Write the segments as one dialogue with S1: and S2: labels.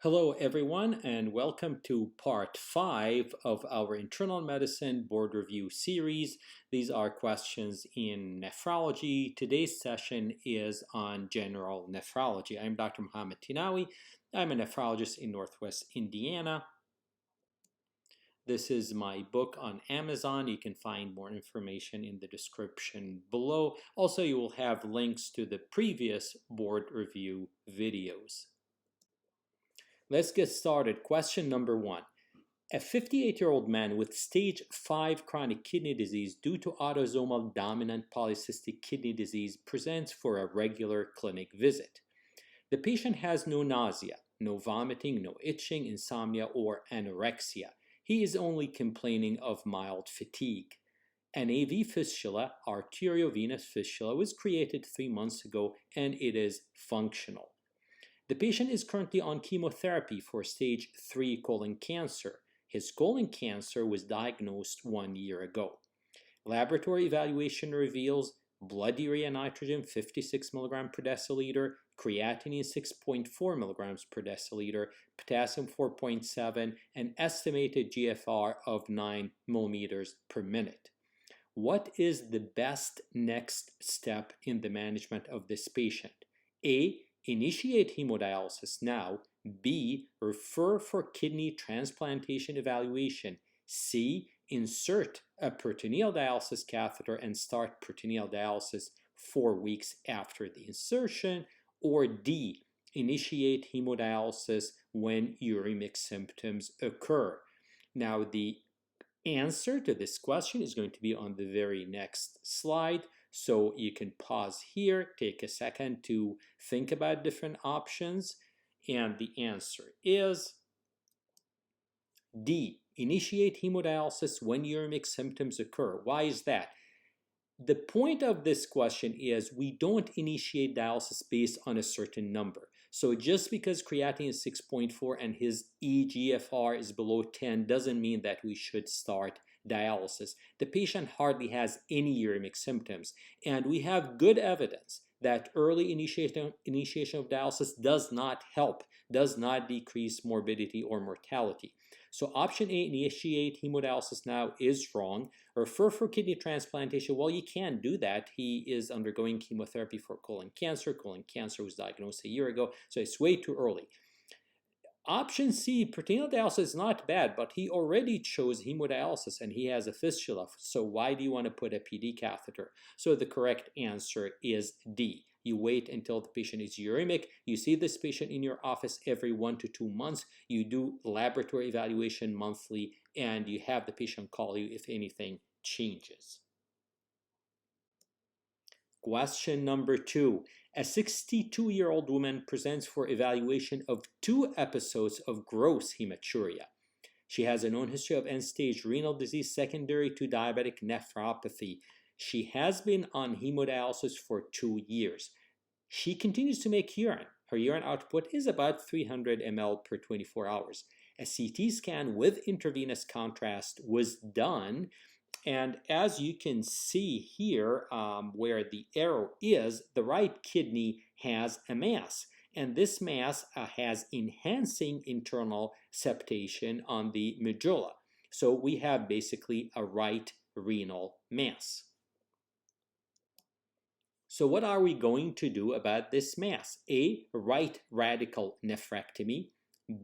S1: Hello everyone and welcome to part 5 of our internal medicine board review series. These are questions in nephrology. Today's session is on general nephrology. I'm Dr. Mohammed Tinawi. I'm a nephrologist in Northwest Indiana. This is my book on Amazon. You can find more information in the description below. Also, you will have links to the previous board review videos. Let's get started. Question number 1. A 58-year-old man with stage 5 chronic kidney disease due to autosomal dominant polycystic kidney disease presents for a regular clinic visit. The patient has no nausea, no vomiting, no itching, insomnia, or anorexia. He is only complaining of mild fatigue. An AV fistula, arteriovenous fistula, was created 3 months ago and it is functional. The patient is currently on chemotherapy for stage 3 colon cancer. His colon cancer was diagnosed 1 year ago. Laboratory evaluation reveals blood urea nitrogen 56 mg per deciliter, creatinine 6.4 mg per deciliter, potassium 4.7, and estimated GFR of 9 mm per minute. What is the best next step in the management of this patient? A. Initiate hemodialysis now. B. Refer for kidney transplantation evaluation. C. Insert a peritoneal dialysis catheter and start peritoneal dialysis 4 weeks after the insertion. Or D. Initiate hemodialysis when uremic symptoms occur. Now, the answer to this question is going to be on the very next slide. So you can pause here, take a second to think about different options, and the answer is D. Initiate hemodialysis when uremic symptoms occur. Why is that? The point of this question is we don't initiate dialysis based on a certain number. So just because creatinine is 6.4 and his eGFR is below 10 doesn't mean that we should start dialysis. The patient hardly has any uremic symptoms, and we have good evidence that early initiation of dialysis does not help, does not decrease morbidity or mortality. So option A, initiate hemodialysis now, is wrong. Refer for kidney transplantation. Well, you can't do that. He is undergoing chemotherapy for colon cancer. Colon cancer was diagnosed a year ago, so it's way too early. Option C, peritoneal dialysis is not bad, but he already chose hemodialysis and he has a fistula. So why do you want to put a PD catheter? So the correct answer is D. You wait until the patient is uremic. You see this patient in your office every 1 to 2 months. You do laboratory evaluation monthly, and you have the patient call you if anything changes. Question number 2. A 62-year-old woman presents for evaluation of 2 episodes of gross hematuria. She has a known history of end-stage renal disease secondary to diabetic nephropathy. She has been on hemodialysis for 2 years. She continues to make urine. Her urine output is about 300 ml per 24 hours. A CT scan with intravenous contrast was done, and as you can see here, where the arrow is, the right kidney has a mass. And this mass has enhancing internal septation on the medulla. So we have basically a right renal mass. So what are we going to do about this mass? A. Right radical nephrectomy.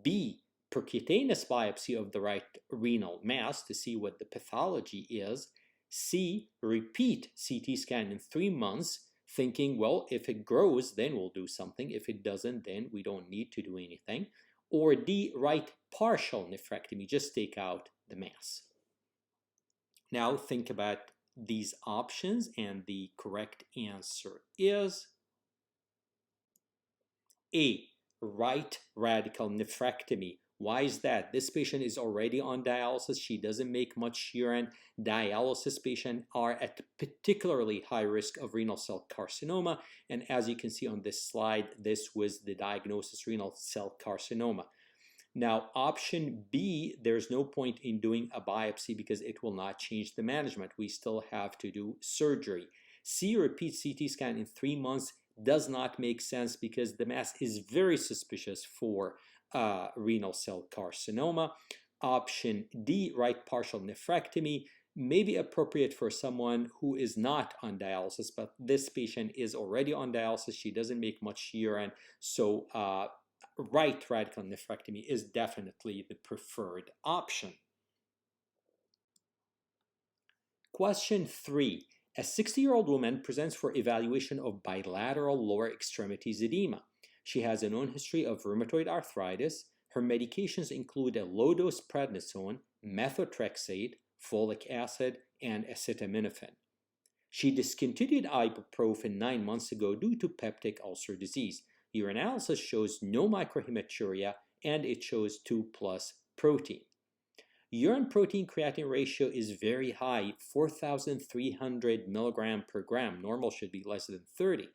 S1: B. Percutaneous biopsy of the right renal mass to see what the pathology is. C. Repeat CT scan in 3 months, thinking, well, if it grows, then we'll do something. If it doesn't, then we don't need to do anything. Or D. Right partial nephrectomy, just take out the mass. Now think about these options, and the correct answer is A. Right radical nephrectomy. Why is that? This patient is already on dialysis. She doesn't make much urine. Dialysis patients are at particularly high risk of renal cell carcinoma. And as you can see on this slide, this was the diagnosis, renal cell carcinoma. Now, option B, there's no point in doing a biopsy because it will not change the management. We still have to do surgery. C, repeat CT scan in 3 months does not make sense because the mass is very suspicious for renal cell carcinoma. Option D, right partial nephrectomy, may be appropriate for someone who is not on dialysis, but this patient is already on dialysis. She doesn't make much urine, so right radical nephrectomy is definitely the preferred option. Question 3. A 60-year-old woman presents for evaluation of bilateral lower extremities edema. She has a known history of rheumatoid arthritis. Her medications include a low-dose prednisone, methotrexate, folic acid, and acetaminophen. She discontinued ibuprofen 9 months ago due to peptic ulcer disease. Urinalysis shows no microhematuria, and it shows 2+ protein. Urine protein creatinine ratio is very high, 4,300 milligram per gram. Normal should be less than 30.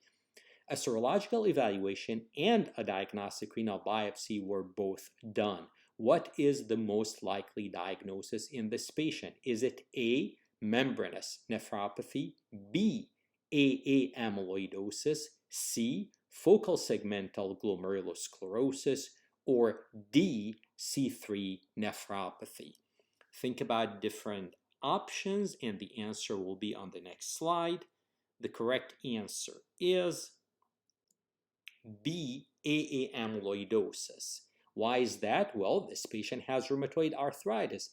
S1: A serological evaluation and a diagnostic renal biopsy were both done. What is the most likely diagnosis in this patient? Is it A, membranous nephropathy, B, AA amyloidosis, C, focal segmental glomerulosclerosis, or D, C3 nephropathy? Think about different options, and the answer will be on the next slide. The correct answer is B, AA amyloidosis. Why is that? Well, this patient has rheumatoid arthritis.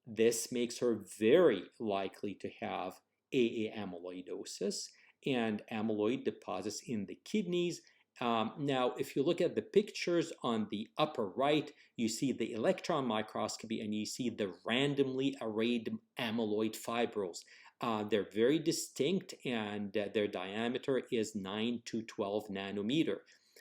S1: This makes her very likely to have AA amyloidosis, and amyloid deposits in the kidneys. Now, if you look at the pictures on the upper right, you see the electron microscopy and you see the randomly arrayed amyloid fibrils. They're very distinct, and their diameter is 9 to 12 nanometer.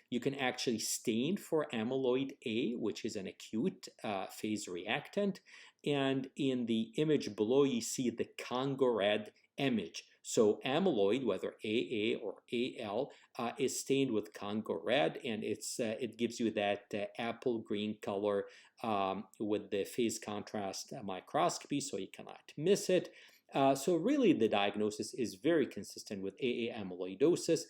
S1: You can actually stain for amyloid A, which is an acute phase reactant. And in the image below, you see the Congo red image. So amyloid, whether AA or AL, is stained with Congo red, and it gives you that apple green color with the phase contrast microscopy, so you cannot miss it. So really the diagnosis is very consistent with AA amyloidosis.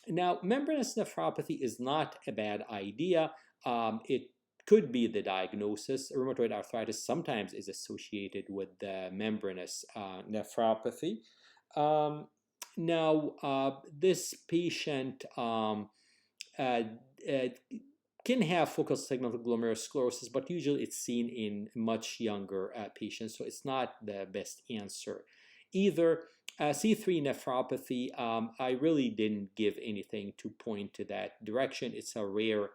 S1: Now, membranous nephropathy is not a bad idea. It could be the diagnosis. Rheumatoid arthritis sometimes is associated with the membranous nephropathy. This patient can have focal segmental glomerulosclerosis, but usually it's seen in much younger patients, so it's not the best answer either. C3 nephropathy, I really didn't give anything to point to that direction. It's a rare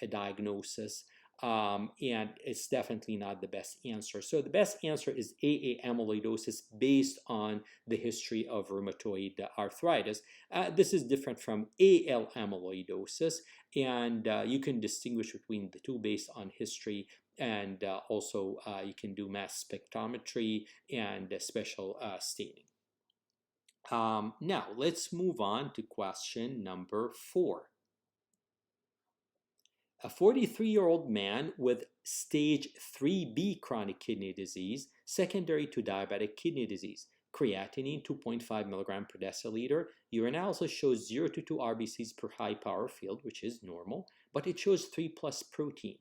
S1: diagnosis, and it's definitely not the best answer. So the best answer is AA amyloidosis based on the history of rheumatoid arthritis. This is different from AL amyloidosis, and you can distinguish between the two based on history, and also you can do mass spectrometry and special staining. Now let's move on to question number 4. A 43-year-old man with stage 3B chronic kidney disease, secondary to diabetic kidney disease, creatinine 2.5 milligram per deciliter. Urinalysis shows 0 to 2 RBCs per high power field, which is normal, but it shows 3+ protein.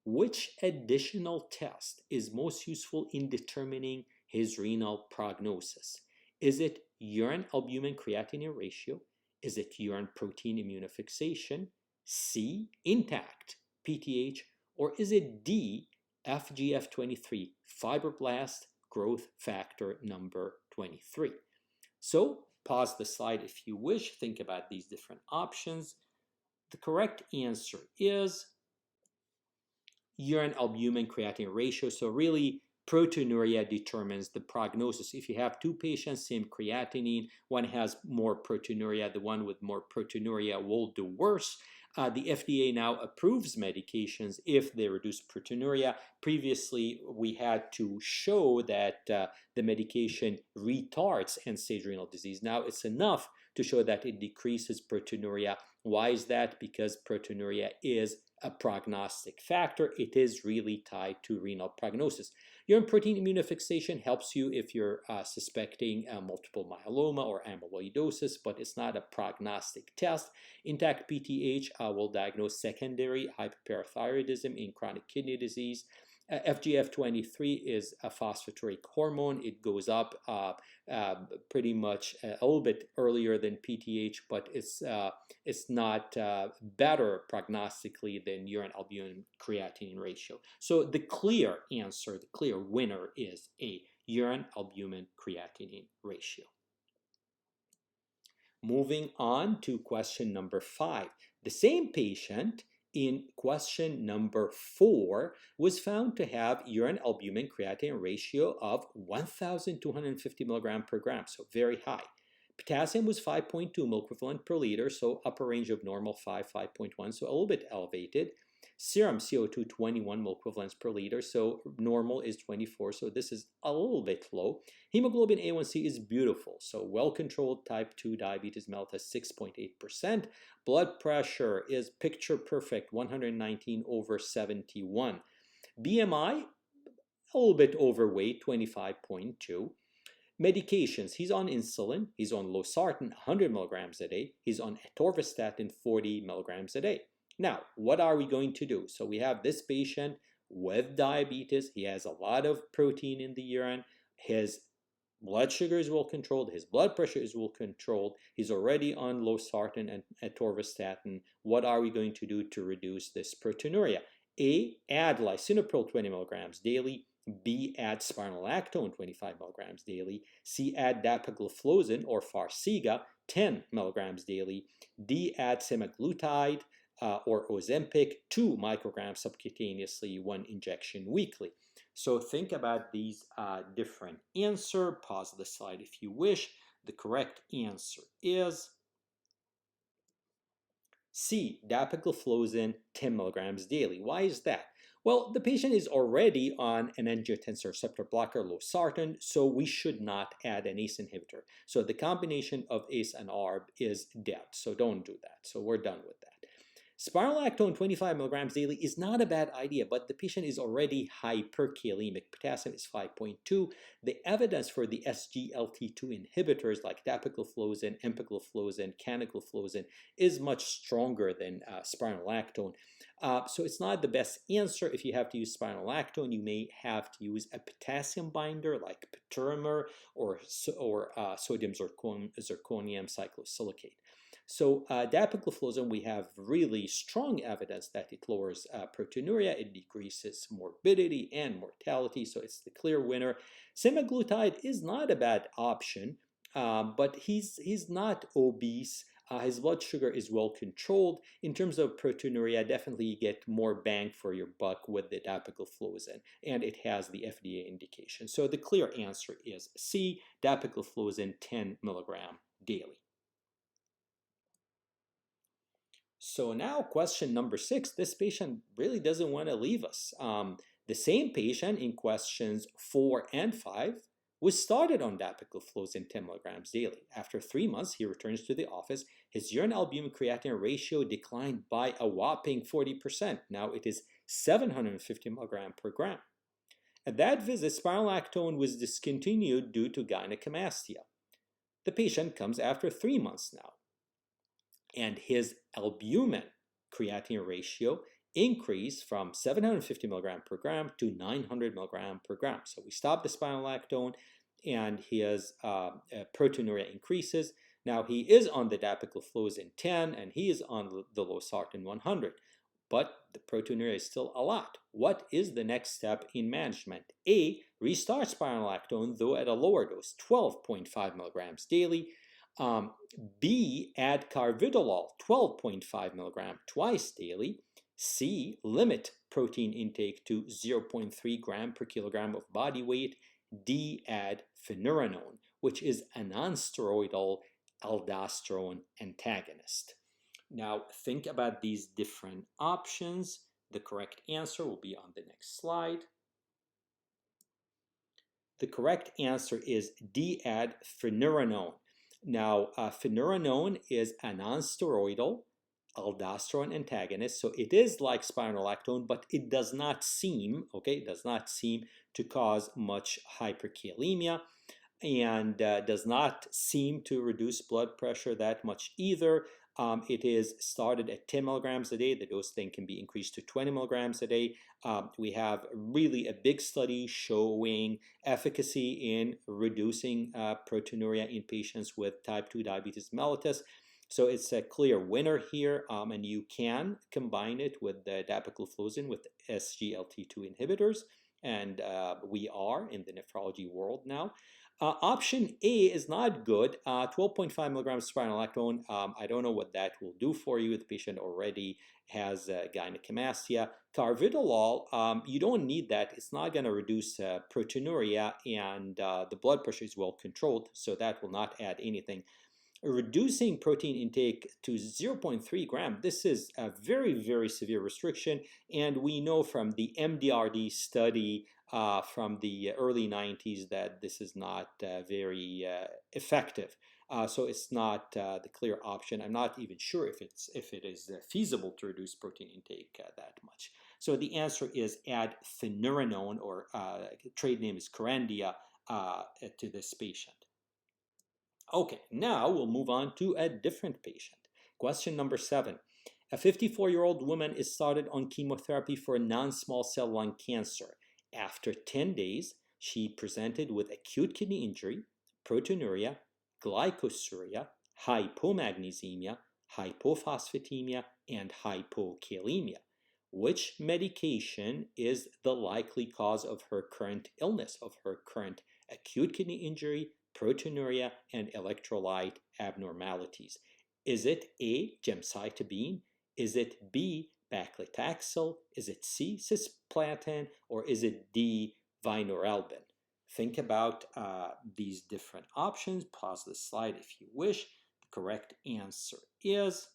S1: Which additional test is most useful in determining his renal prognosis? Is it urine albumin creatinine ratio? Is it urine protein immunofixation? C, intact PTH? Or is it D, FGF23, fibroblast growth factor number 23? So pause the slide if you wish, think about these different options. The correct answer is urine albumin creatinine ratio. So really, proteinuria determines the prognosis. If you have two patients, same creatinine, one has more proteinuria, the one with more proteinuria will do worse. The FDA now approves medications if they reduce proteinuria. Previously, we had to show that the medication retards end-stage renal disease. Now it's enough to show that it decreases proteinuria Why is that? Because proteinuria is a prognostic factor. It is really tied to renal prognosis. Urine protein immunofixation helps you if you're suspecting multiple myeloma or amyloidosis, but it's not a prognostic test. Intact PTH will diagnose secondary hyperparathyroidism in chronic kidney disease. FGF23 is a phosphatouric hormone. It goes up pretty much a little bit earlier than PTH, but it's not better prognostically than urine albumin creatinine ratio. So the clear answer, the clear winner is a urine albumin creatinine ratio. Moving on to question number 5. The same patient in question number 4 was found to have urine albumin creatinine ratio of 1,250 milligram per gram, so very high. Potassium was 5.2 mol equivalent per liter, so upper range of normal 5.1, so a little bit elevated. Serum CO2 21 mol equivalents per liter, so normal is 24, so this is a little bit low. Hemoglobin A1C is beautiful, so well-controlled type 2 diabetes mellitus 6.8%. Blood pressure is picture perfect, 119/71. BMI, a little bit overweight, 25.2. Medications, he's on insulin, he's on losartan 100 milligrams a day, he's on atorvastatin 40 milligrams a day. Now, what are we going to do? So we have this patient with diabetes. He has a lot of protein in the urine. His blood sugar is well controlled. His blood pressure is well controlled. He's already on losartan and atorvastatin. What are we going to do to reduce this proteinuria? A, add lisinopril 20 milligrams daily. B, add spironolactone 25 milligrams daily. C, add dapagliflozin or Farxiga 10 milligrams daily. D, add semaglutide or Ozempic 2 micrograms subcutaneously, 1 injection weekly. So think about these different answers. Pause the slide if you wish. The correct answer is C, dapagliflozin 10 milligrams daily. Why is that? Well, the patient is already on an angiotensin receptor blocker, losartan, so we should not add an ACE inhibitor. So the combination of ACE and ARB is dead, so don't do that. So we're done with that. Spironolactone 25 milligrams daily is not a bad idea, but the patient is already hyperkalemic. Potassium is 5.2. The evidence for the SGLT2 inhibitors like dapagliflozin, empagliflozin, canagliflozin is much stronger than spironolactone. So it's not the best answer. If you have to use spironolactone, you may have to use a potassium binder like Hepatorenal or sodium zirconium cyclosilicate. So dapagliflozin, we have really strong evidence that it lowers proteinuria, it decreases morbidity and mortality, so it's the clear winner. Semaglutide is not a bad option, but he's not obese. His blood sugar is well controlled. In terms of proteinuria, definitely you get more bang for your buck with the dapagliflozin, and it has the FDA indication. So the clear answer is C, dapagliflozin 10 milligram daily. So now question number 6, this patient really doesn't want to leave us. The same patient in questions 4 and 5 was started on dapagliflozin 10 milligrams daily. After 3 months, he returns to the office. His urine albumin creatinine ratio declined by a whopping 40%. Now it is 750 milligram per gram. At that visit, spironolactone was discontinued due to gynecomastia. The patient comes after 3 months now, and his albumin creatinine ratio increased from 750 milligram per gram to 900 milligram per gram. So we stop the spironolactone, and his proteinuria increases. Now he is on the dapagliflozin 10, and he is on the losartan 100, but the proteinuria is still a lot. What is the next step in management? A, restart spironolactone, though at a lower dose, 12.5 milligrams daily. B, add carvedilol 12.5 milligram twice daily. C, limit protein intake to 0.3 gram per kilogram of body weight. D, add finerenone, which is a non-steroidal aldosterone antagonist. Now think about these different options. The correct answer will be on the next slide. The correct answer is D, add finerenone. Now, finerenone is a non-steroidal aldosterone antagonist. So it is like spironolactone, but it does not seem, okay, it does not seem to cause much hyperkalemia, and does not seem to reduce blood pressure that much either. It is started at 10 milligrams a day. The dose then can be increased to 20 milligrams a day. We have really a big study showing efficacy in reducing proteinuria in patients with type 2 diabetes mellitus. So it's a clear winner here, and you can combine it with the dapagliflozin with SGLT2 inhibitors, and we are in the nephrology world now. Option A is not good. 12.5 milligrams spironolactone. I don't know what that will do for you. The patient already has gynecomastia. Carvedilol, you don't need that. It's not going to reduce proteinuria, and the blood pressure is well controlled, so that will not add anything. Reducing protein intake to 0.3 gram, this is a very, very severe restriction, and we know from the MDRD study from the early 90s that this is not very effective. So it's not the clear option. I'm not even sure if it is feasible to reduce protein intake that much. So the answer is add finerenone, or trade name is Kerendia, to this patient. Okay, now we'll move on to a different patient. Question number 7. A 54-year-old woman is started on chemotherapy for non-small cell lung cancer. After 10 days, she presented with acute kidney injury, proteinuria, glycosuria, hypomagnesemia, hypophosphatemia, and hypokalemia. Which medication is the likely cause of her current illness, of her current acute kidney injury, proteinuria, and electrolyte abnormalities? Is it A, gemcitabine? Is it B, paclitaxel? Is it C, cisplatin? Or is it D, vinorelbine? Think about these different options. Pause the slide if you wish. The correct answer is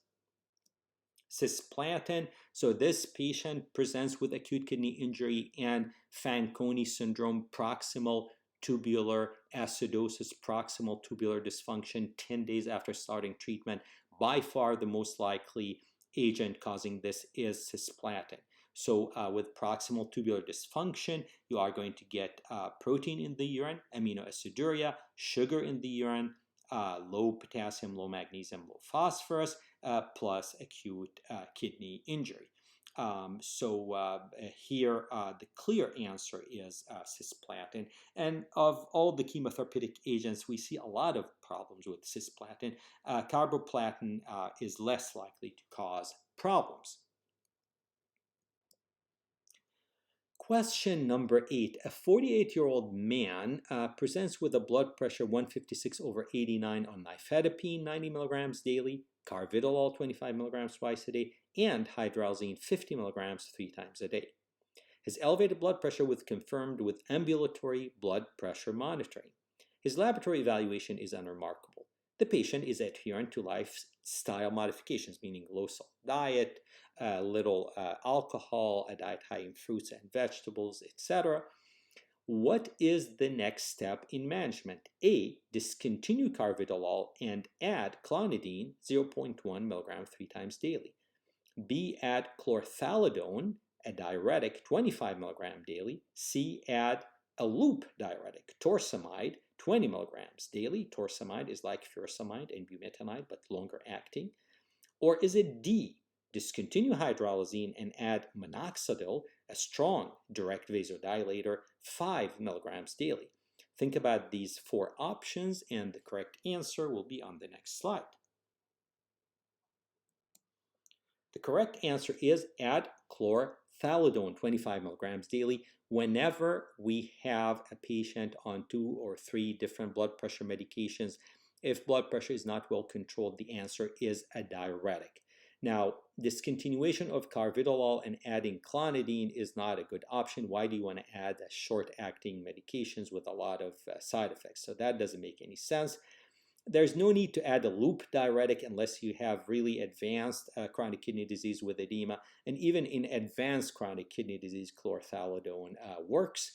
S1: cisplatin. So this patient presents with acute kidney injury and Fanconi syndrome, proximal tubular acidosis, proximal tubular dysfunction 10 days after starting treatment. By far the most likely agent causing this is cisplatin. So with proximal tubular dysfunction, you are going to get protein in the urine, aminoaciduria, sugar in the urine, low potassium, low magnesium, low phosphorus, plus acute kidney injury. Here the clear answer is cisplatin. And of all the chemotherapeutic agents, we see a lot of problems with cisplatin. Carboplatin is less likely to cause problems. Question number 8. A 48-year-old man presents with a blood pressure 156/89 on nifedipine 90 milligrams daily, carvedilol 25 milligrams twice a day, and hydralazine 50 milligrams 3 times a day. His elevated blood pressure was confirmed with ambulatory blood pressure monitoring. His laboratory evaluation is unremarkable. The patient is adherent to lifestyle modifications, meaning low salt diet, little alcohol, a diet high in fruits and vegetables, etc. What is the next step in management? A, discontinue carvedilol and add clonidine 0.1 milligram 3 times daily. B, add chlorthalidone, a diuretic 25 milligram daily. C, add a loop diuretic, torsemide, 20 milligrams daily. Torsemide is like furosemide and bumetanide, but longer acting. Or is it D, discontinue hydralazine and add minoxidil, a strong direct vasodilator, 5 milligrams daily? Think about these 4 options, and the correct answer will be on the next slide. The correct answer is add chlorthalidone, 25 milligrams daily. Whenever we have a patient on 2 or 3 different blood pressure medications, if blood pressure is not well controlled, the answer is a diuretic. Now, discontinuation of carvedilol and adding clonidine is not a good option. Why do you want to add short-acting medications with a lot of side effects? So that doesn't make any sense. There's no need to add a loop diuretic unless you have really advanced chronic kidney disease with edema. And even in advanced chronic kidney disease, chlorthalidone works.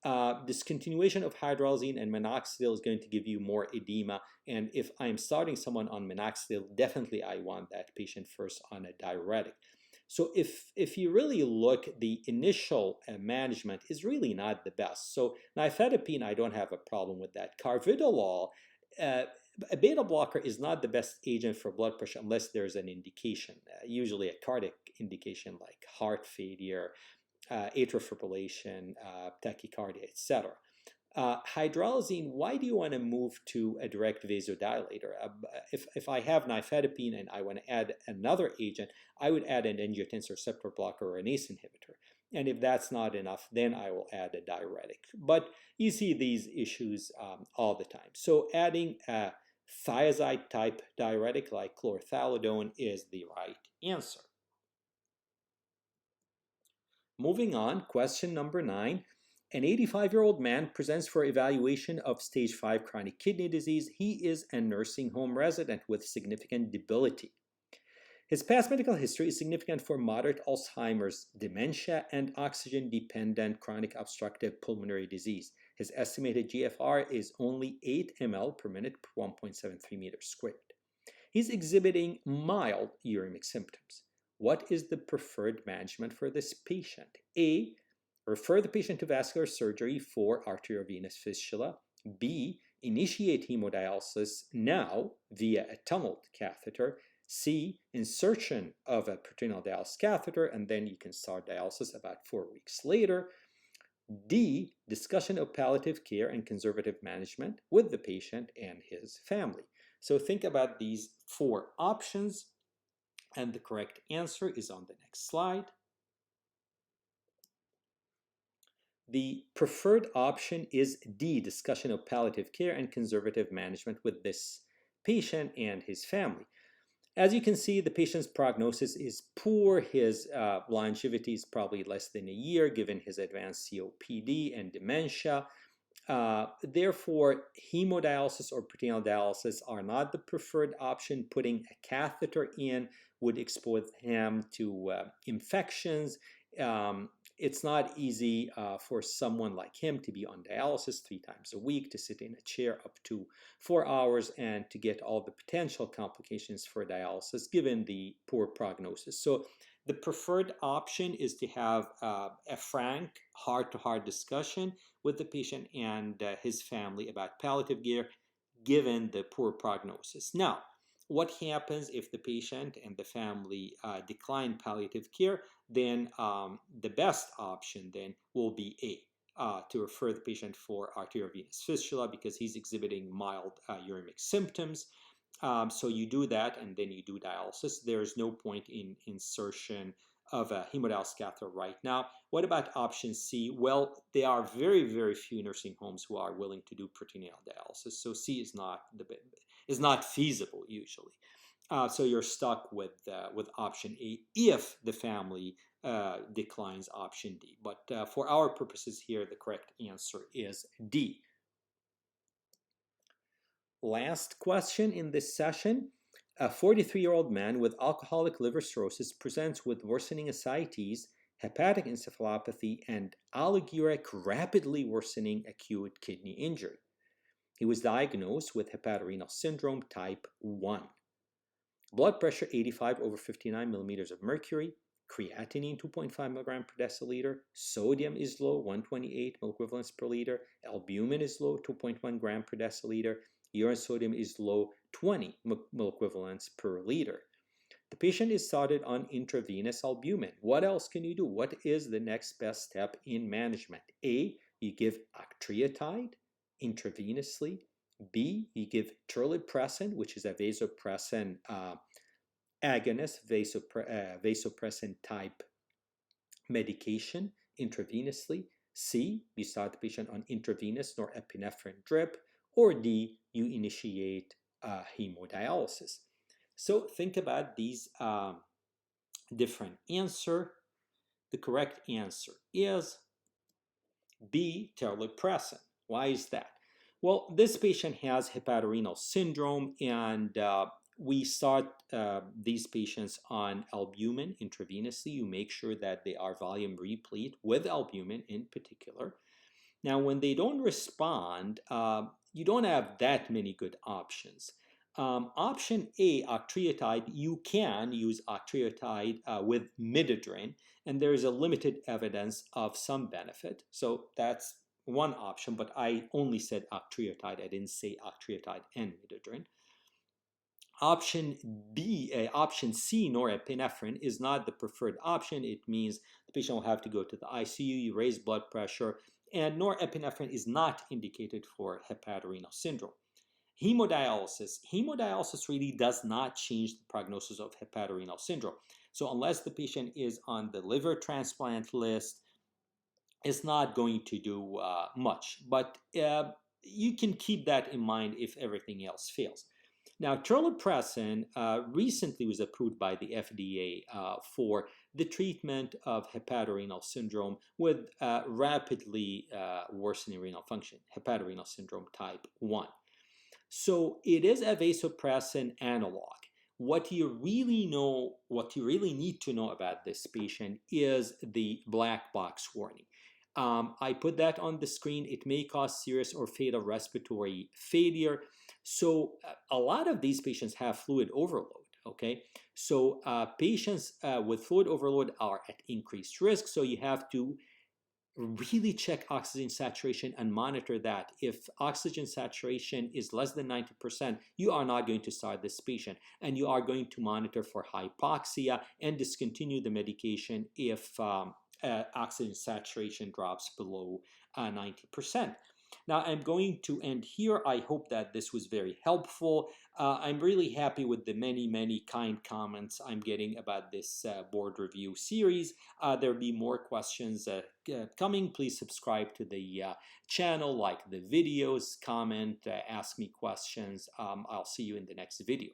S1: Discontinuation of hydralazine and minoxidil is going to give you more edema. And if I'm starting someone on minoxidil, definitely I want that patient first on a diuretic. So if you really look, the initial management is really not the best. So nifedipine, I don't have a problem with that. Carvedilol, a beta blocker is not the best agent for blood pressure unless there's an indication, usually a cardiac indication like heart failure, atrial fibrillation, tachycardia, etc. Hydralazine, why do you want to move to a direct vasodilator? If I have nifedipine and I want to add another agent, I would add an angiotensin receptor blocker or an ACE inhibitor. And if that's not enough, then I will add a diuretic. But you see these issues all the time. So adding a thiazide type diuretic like chlorothalidone is the right answer. Moving on, question number 9. An 85-year-old man presents for evaluation of stage 5 chronic kidney disease. He is a nursing home resident with significant debility. His past medical history is significant for moderate Alzheimer's, dementia, and oxygen-dependent chronic obstructive pulmonary disease. His estimated GFR is only 8 ml per minute per 1.73 meters squared. He's exhibiting mild uremic symptoms. What is the preferred management for this patient? A, refer the patient to vascular surgery for arteriovenous fistula. B, initiate hemodialysis now via a tunneled catheter. C, insertion of a peritoneal dialysis catheter, and then you can start dialysis about 4 weeks later. D, discussion of palliative care and conservative management with the patient and his family. So think about these 4 options, and the correct answer is on the next slide. The preferred option is D, discussion of palliative care and conservative management with this patient and his family. As you can see, the patient's prognosis is poor. His longevity is probably less than a year given his advanced COPD and dementia. Therefore, hemodialysis or peritoneal dialysis are not the preferred option. Putting a catheter in would expose him to infections. It's not easy for someone like him to be on dialysis 3 times a week, to sit in a chair up to 4 hours, and to get all the potential complications for dialysis given the poor prognosis. So the preferred option is to have a frank, heart-to-heart discussion with the patient and his family about palliative care given the poor prognosis. Now, what happens if the patient and the family decline palliative care? Then the best option then will be A, to refer the patient for arteriovenous fistula because he's exhibiting mild uremic symptoms. So you do that and then you do dialysis. There is no point in insertion of a hemodialysis catheter right now. What about option C? Well, there are very, very few nursing homes who are willing to do peritoneal dialysis. So C is not feasible usually. So you're stuck with option A if the family declines option D. But for our purposes here, the correct answer is D. Last question in this session. A 43-year-old man with alcoholic liver cirrhosis presents with worsening ascites, hepatic encephalopathy, and oliguric rapidly worsening acute kidney injury. He was diagnosed with hepatorenal syndrome type 1. Blood pressure 85 over 59 millimeters of mercury, creatinine 2.5 milligram per deciliter, sodium is low, 128 milliequivalents per liter, albumin is low, 2.1 gram per deciliter, urine sodium is low, 20 milliequivalents per liter. The patient is started on intravenous albumin. What else can you do? What is the next best step in management? A, you give octreotide intravenously. B, you give terlipressin, which is a vasopressin agonist, vasopressin type medication intravenously. C, you start the patient on intravenous norepinephrine drip. Or D, you initiate hemodialysis. So think about these different answers. The correct answer is B, terlipressin. Why is that? Well, this patient has hepatorenal syndrome, and we start these patients on albumin intravenously. You make sure that they are volume replete with albumin in particular. Now, when they don't respond, you don't have that many good options. Option A, octreotide, you can use octreotide with midodrine, and there is a limited evidence of some benefit. So that's one option, but I only said octreotide. I didn't say octreotide and midodrine. Option B, option C, norepinephrine, is not the preferred option. It means the patient will have to go to the ICU, you raise blood pressure, and norepinephrine is not indicated for hepatorenal syndrome. Hemodialysis really does not change the prognosis of hepatorenal syndrome. So unless the patient is on the liver transplant list, it's not going to do much. But you can keep that in mind if everything else fails. Now, terlipressin recently was approved by the FDA for the treatment of hepatorenal syndrome with rapidly worsening renal function, hepatorenal syndrome type 1. So it is a vasopressin analog. What you really need to know about this patient is the black box warning. I put that on the screen. It may cause serious or fatal respiratory failure. So a lot of these patients have fluid overload, okay? So patients with fluid overload are at increased risk, so you have to really check oxygen saturation and monitor that. If oxygen saturation is less than 90%, you are not going to start this patient, and you are going to monitor for hypoxia and discontinue the medication if oxygen saturation drops below 90%. Now I'm going to end here. I hope that this was very helpful. I'm really happy with the many kind comments I'm getting about this board review series. There'll be more questions coming. Please subscribe to the channel, like the videos, comment, ask me questions. I'll see you in the next video.